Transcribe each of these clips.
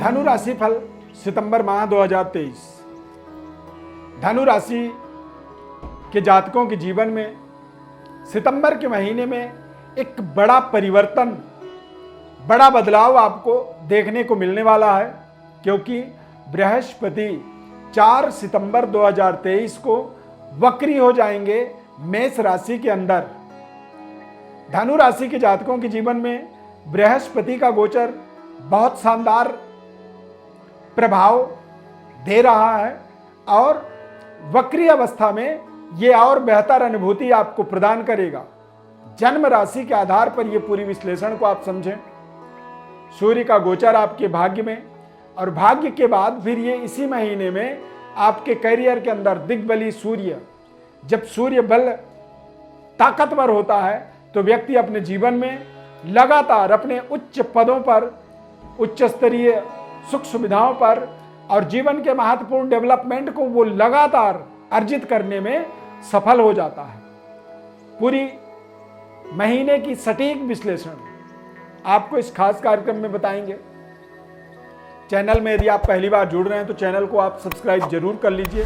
धनु राशि फल सितंबर माह 2023। धनु राशि के जातकों के जीवन में सितंबर के महीने में एक बड़ा परिवर्तन, बड़ा बदलाव आपको देखने को मिलने वाला है, क्योंकि बृहस्पति 4 सितंबर 2023 को वक्री हो जाएंगे मेष राशि के अंदर। धनु राशि के जातकों के जीवन में बृहस्पति का गोचर बहुत शानदार प्रभाव दे रहा है और वक्री अवस्था में ये और बेहतर अनुभूति आपको प्रदान करेगा। जन्म राशि के आधार पर ये पूरी विश्लेषण को आप समझें। सूर्य का गोचर आपके भाग्य में, और भाग्य के बाद फिर ये इसी महीने में आपके करियर के अंदर दिग्बली सूर्य, जब सूर्य बल ताकतवर होता है तो व्यक्ति अपने जीवन में लगातार अपने उच्च पदों पर, उच्च स्तरीय सुख सुविधाओं पर और जीवन के महत्वपूर्ण डेवलपमेंट को वो लगातार अर्जित करने में सफल हो जाता है। पूरी महीने की सटीक विश्लेषण आपको इस खास कार्यक्रम में बताएंगे। चैनल में यदि आप पहली बार जुड़ रहे हैं तो चैनल को आप सब्सक्राइब जरूर कर लीजिए।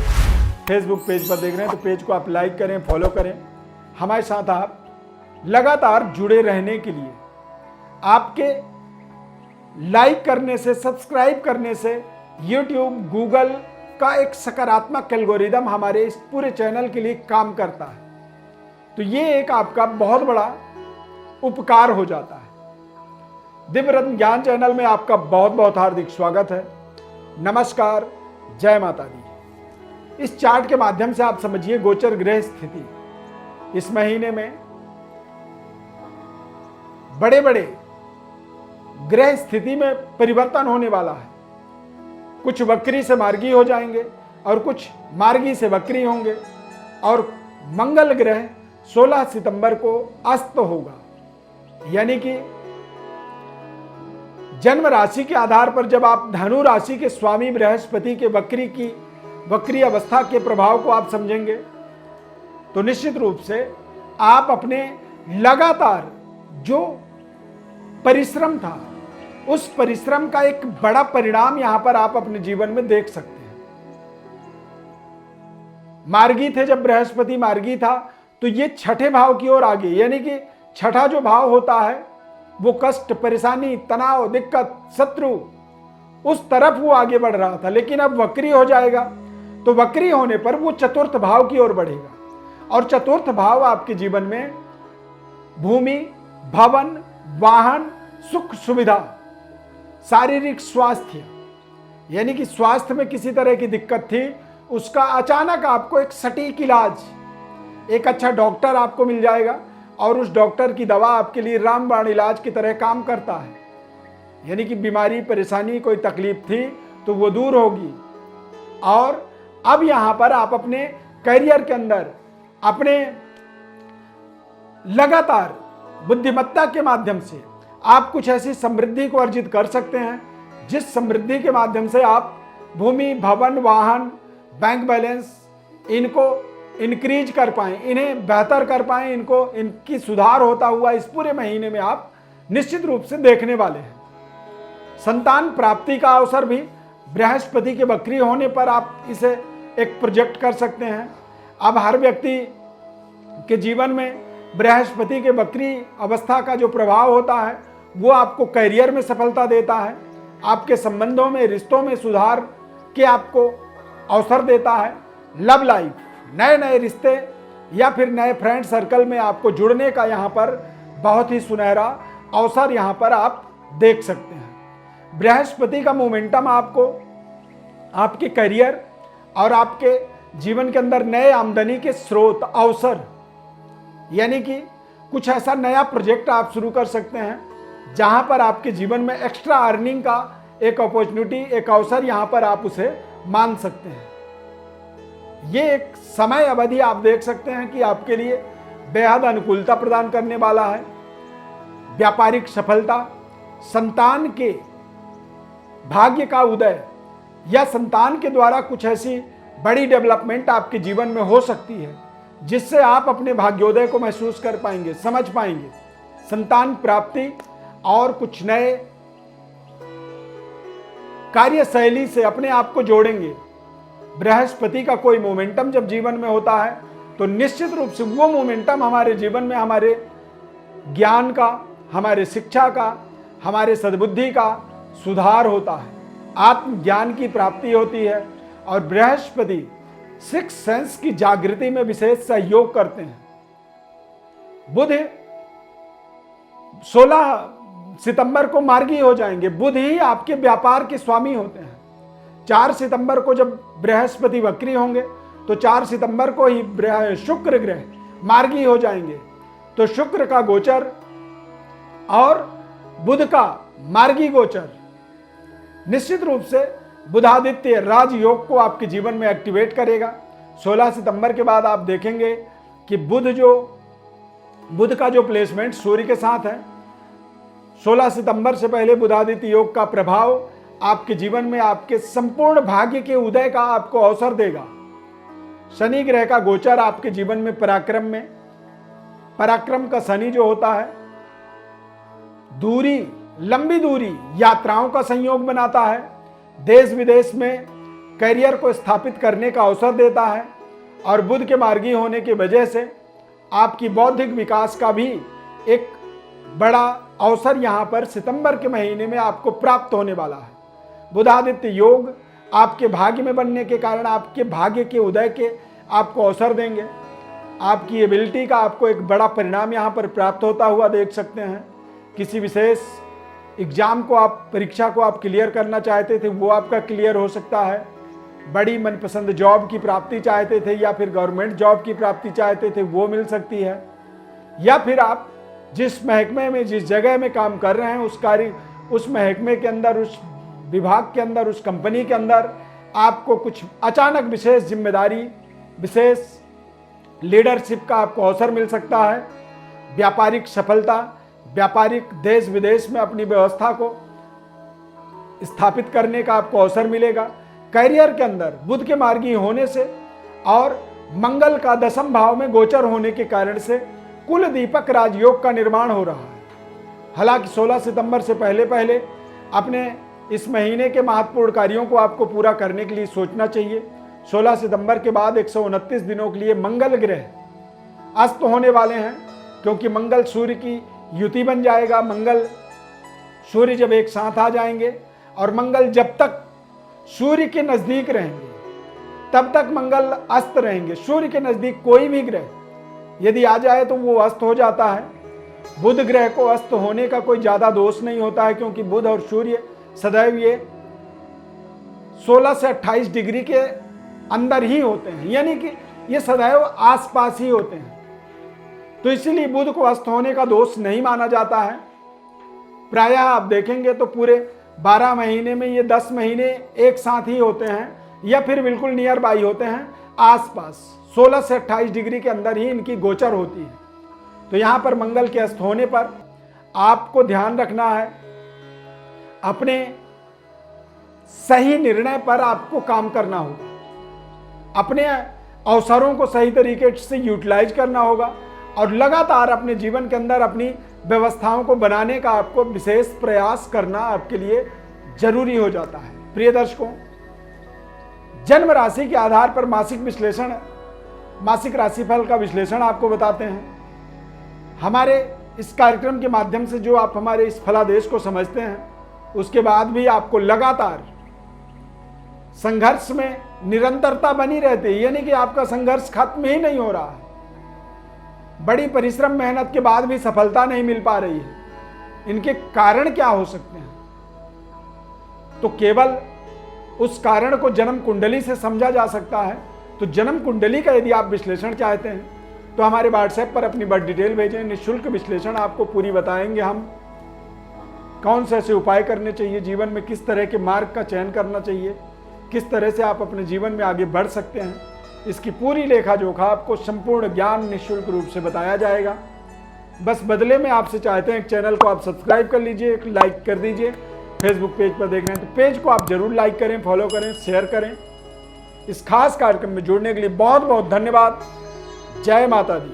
फेसबुक पेज पर देख रहे हैं तो पेज को आप लाइक करें, फॉलो करें। हमारे साथ आप लगातार जुड़े रहने के लिए आपके लाइक करने से, सब्सक्राइब करने से YouTube, गूगल का एक सकारात्मक एल्गोरिदम हमारे इस पूरे चैनल के लिए काम करता है, तो ये एक आपका बहुत बड़ा उपकार हो जाता है। दिव्य रत्न ज्ञान चैनल में आपका बहुत बहुत हार्दिक स्वागत है। नमस्कार, जय माता दी। इस चार्ट के माध्यम से आप समझिए गोचर ग्रह स्थिति इस महीने में बड़े बड़े ग्रह स्थिति में परिवर्तन होने वाला है। कुछ वक्री से मार्गी हो जाएंगे और कुछ मार्गी से वक्री होंगे, और मंगल ग्रह 16 सितंबर को अस्त होगा। यानी कि जन्म राशि के आधार पर जब आप धनु राशि के स्वामी बृहस्पति के वक्री अवस्था के प्रभाव को आप समझेंगे तो निश्चित रूप से आप अपने लगातार जो परिश्रम था उस परिश्रम का एक बड़ा परिणाम यहां पर आप अपने जीवन में देख सकते हैं। मार्गी थे, जब बृहस्पति मार्गी था तो ये छठे भाव की ओर आगे, यानी कि छठा जो भाव होता है वो कष्ट, परेशानी, तनाव, दिक्कत, शत्रु, उस तरफ वो आगे बढ़ रहा था। लेकिन अब वक्री हो जाएगा तो वक्री होने पर वो चतुर्थ भाव की ओर बढ़ेगा, और चतुर्थ भाव आपके जीवन में भूमि, भवन, वाहन, सुख सुविधा, शारीरिक स्वास्थ्य, यानी कि स्वास्थ्य में किसी तरह की दिक्कत थी उसका अचानक आपको एक सटीक इलाज, एक अच्छा डॉक्टर आपको मिल जाएगा और उस डॉक्टर की दवा आपके लिए रामबाण इलाज की तरह काम करता है। यानी कि बीमारी, परेशानी, कोई तकलीफ थी तो वो दूर होगी। और अब यहां पर आप अपने करियर के अंदर अपने लगातार बुद्धिमत्ता के माध्यम से आप कुछ ऐसी समृद्धि को अर्जित कर सकते हैं जिस समृद्धि के माध्यम से आप भूमि, भवन, वाहन, बैंक बैलेंस, इनको इंक्रीज कर पाएं, इन्हें बेहतर कर पाएं, इनकी सुधार होता हुआ इस पूरे महीने में आप निश्चित रूप से देखने वाले हैं। संतान प्राप्ति का अवसर भी बृहस्पति के वक्री होने पर आप इसे एक प्रोजेक्ट कर सकते हैं। अब हर व्यक्ति के जीवन में बृहस्पति के वक्री अवस्था का जो प्रभाव होता है वो आपको करियर में सफलता देता है, आपके संबंधों में, रिश्तों में सुधार के आपको अवसर देता है। लव लाइफ, नए नए रिश्ते या फिर नए फ्रेंड सर्कल में आपको जुड़ने का यहाँ पर बहुत ही सुनहरा अवसर यहाँ पर आप देख सकते हैं। बृहस्पति का मोमेंटम आपको आपके करियर और आपके जीवन के अंदर नए आमदनी के स्रोत, अवसर, यानी कि कुछ ऐसा नया प्रोजेक्ट आप शुरू कर सकते हैं जहां पर आपके जीवन में एक्स्ट्रा अर्निंग का एक अपॉर्चुनिटी, एक अवसर यहां पर आप उसे मान सकते हैं। ये एक समय अवधि आप देख सकते हैं कि आपके लिए बेहद अनुकूलता प्रदान करने वाला है। व्यापारिक सफलता, संतान के भाग्य का उदय या संतान के द्वारा कुछ ऐसी बड़ी डेवलपमेंट आपके जीवन में हो सकती है जिससे आप अपने भाग्योदय को महसूस कर पाएंगे, समझ पाएंगे। संतान प्राप्ति और कुछ नए कार्यशैली से अपने आप को जोड़ेंगे। बृहस्पति का कोई मोमेंटम जब जीवन में होता है तो निश्चित रूप से वो मोमेंटम हमारे जीवन में हमारे ज्ञान का, हमारे शिक्षा का, हमारे सद्बुद्धि का सुधार होता है, आत्मज्ञान की प्राप्ति होती है और बृहस्पति सिक्स सेंस की जागृति में विशेष सहयोग करते हैं। बुध 16 सितंबर को मार्गी हो जाएंगे। बुध ही आपके व्यापार के स्वामी होते हैं। 4 सितंबर को जब बृहस्पति वक्री होंगे तो 4 सितंबर को ही शुक्र ग्रह मार्गी हो जाएंगे। तो शुक्र का गोचर और बुध का मार्गी गोचर निश्चित रूप से बुधादित्य राजयोग को आपके जीवन में एक्टिवेट करेगा। 16 सितंबर के बाद आप देखेंगे कि बुध का जो प्लेसमेंट सूर्य के साथ है, 16 सितंबर से पहले बुधादित्य योग का प्रभाव आपके जीवन में आपके संपूर्ण भाग्य के उदय का आपको अवसर देगा। शनि ग्रह का गोचर आपके जीवन में पराक्रम का शनि जो होता है, लंबी दूरी यात्राओं का संयोग बनाता है, देश विदेश में करियर को स्थापित करने का अवसर देता है और बुध के मार्गी होने की वजह से आपकी बौद्धिक विकास का भी एक बड़ा अवसर यहां पर सितंबर के महीने में आपको प्राप्त होने वाला है। बुधादित्य योग आपके भाग्य में बनने के कारण आपके भाग्य के उदय के आपको अवसर देंगे। आपकी एबिलिटी का आपको एक बड़ा परिणाम यहां पर प्राप्त होता हुआ देख सकते हैं। किसी विशेष एग्जाम को परीक्षा को आप क्लियर करना चाहते थे, वो आपका क्लियर हो सकता है। बड़ी मनपसंद जॉब की प्राप्ति चाहते थे या फिर गवर्नमेंट जॉब की प्राप्ति चाहते थे, वो मिल सकती है। या फिर आप जिस महकमे में, जिस जगह में काम कर रहे हैं उस महकमे के अंदर, उस विभाग के अंदर, उस कंपनी के अंदर आपको कुछ अचानक विशेष जिम्मेदारी, विशेष लीडरशिप का आपको अवसर मिल सकता है। व्यापारिक सफलता, व्यापारिक देश विदेश में अपनी व्यवस्था को स्थापित करने का आपको अवसर मिलेगा। करियर के अंदर बुध के मार्गी होने से और मंगल का 10वें भाव में गोचर होने के कारण से कुल दीपक राजयोग का निर्माण हो रहा है। हालांकि 16 सितंबर से पहले अपने इस महीने के महत्वपूर्ण कार्यों को आपको पूरा करने के लिए सोचना चाहिए। 16 सितंबर के बाद 129 दिनों के लिए मंगल ग्रह अस्त होने वाले हैं, क्योंकि मंगल सूर्य की युति बन जाएगा। मंगल सूर्य जब एक साथ आ जाएंगे और मंगल जब तक सूर्य के नजदीक रहेंगे तब तक मंगल अस्त रहेंगे। सूर्य के नजदीक कोई भी ग्रह यदि आ जाए तो वो अस्त हो जाता है। बुध ग्रह को अस्त होने का कोई ज्यादा दोष नहीं होता है, क्योंकि बुध और सूर्य सदैव ये 16 से 28 डिग्री के अंदर ही होते हैं, यानी कि ये सदैव आसपास ही होते हैं। तो इसीलिए बुध को अस्त होने का दोष नहीं माना जाता है। प्रायः आप देखेंगे तो पूरे 12 महीने में ये 10 महीने एक साथ ही होते हैं या फिर बिल्कुल नियर बाई होते हैं, आसपास 16 से 28 डिग्री के अंदर ही इनकी गोचर होती है। तो यहाँ पर मंगल के अस्त होने पर आपको ध्यान रखना है, अपने सही निर्णय पर आपको काम करना होगा, अपने अवसरों को सही तरीके से यूटिलाइज करना होगा और लगातार अपने जीवन के अंदर अपनी व्यवस्थाओं को बनाने का आपको विशेष प्रयास करना आपके लिए जरूरी हो जाता है। प्रिय दर्शकों, जन्म राशि के आधार पर मासिक राशिफल का विश्लेषण आपको बताते हैं। हमारे इस कार्यक्रम के माध्यम से जो आप हमारे इस फलादेश को समझते हैं, उसके बाद भी आपको लगातार संघर्ष में निरंतरता बनी रहती है, यानी कि आपका संघर्ष खत्म ही नहीं हो रहा है। बड़ी परिश्रम मेहनत के बाद भी सफलता नहीं मिल पा रही है। इनके कारण क्या हो सकते हैं? तो केवल उस कारण को जन्म कुंडली से समझा जा सकता है। तो जन्म कुंडली का यदि आप विश्लेषण चाहते हैं तो हमारे व्हाट्सएप पर अपनी बर्थ डिटेल भेजें, निःशुल्क विश्लेषण आपको पूरी बताएंगे हम। कौन से ऐसे उपाय करने चाहिए, जीवन में किस तरह के मार्ग का चयन करना चाहिए, किस तरह से आप अपने जीवन में आगे बढ़ सकते हैं, इसकी पूरी लेखा जोखा आपको संपूर्ण ज्ञान निःशुल्क रूप से बताया जाएगा। बस बदले में आपसे चाहते हैं एक चैनल को आप सब्सक्राइब कर लीजिए, एक लाइक कर दीजिए। फेसबुक पेज पर देख रहे हैं तो पेज को आप जरूर लाइक करें, फॉलो करें, शेयर करें। इस खास कार्यक्रम में जुड़ने के लिए बहुत बहुत धन्यवाद। जय माता दी।